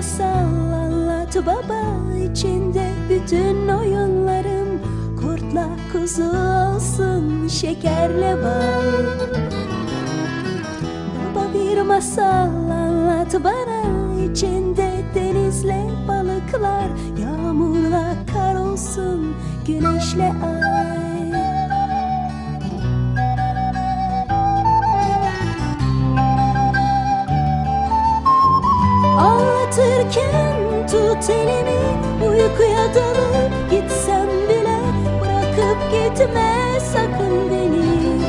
masal anlat baba, içinde bütün oyunlarım. Kurtla kuzu olsun, şekerle bal. Baba bir masal anlat bana, içinde denizle balıklar. Yağmurla kar olsun, güneşle ay. Anlatırken tut elimi, uykuya dalıp gitsem bile bırakıp gitme sakın beni.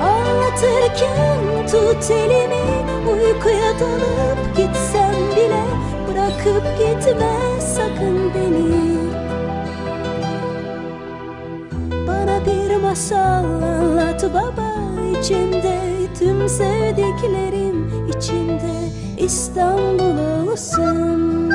Anlatırken tut elimi, uykuya dalıp gitsem bile bırakıp gitme sakın beni. Bana bir masal anlat baba, içinde tüm sevdiklerim, içinde İstanbul olsun.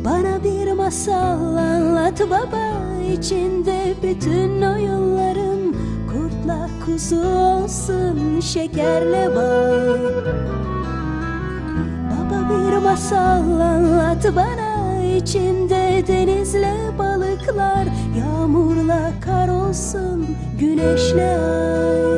Bana bir masal anlat baba, içinde bütün oyunlarım. Kurtla kuzu olsun, şekerle bal. Baba bir masal anlat bana, içinde denizle balıklar. Yağmurla kar olsun, güneşle ay.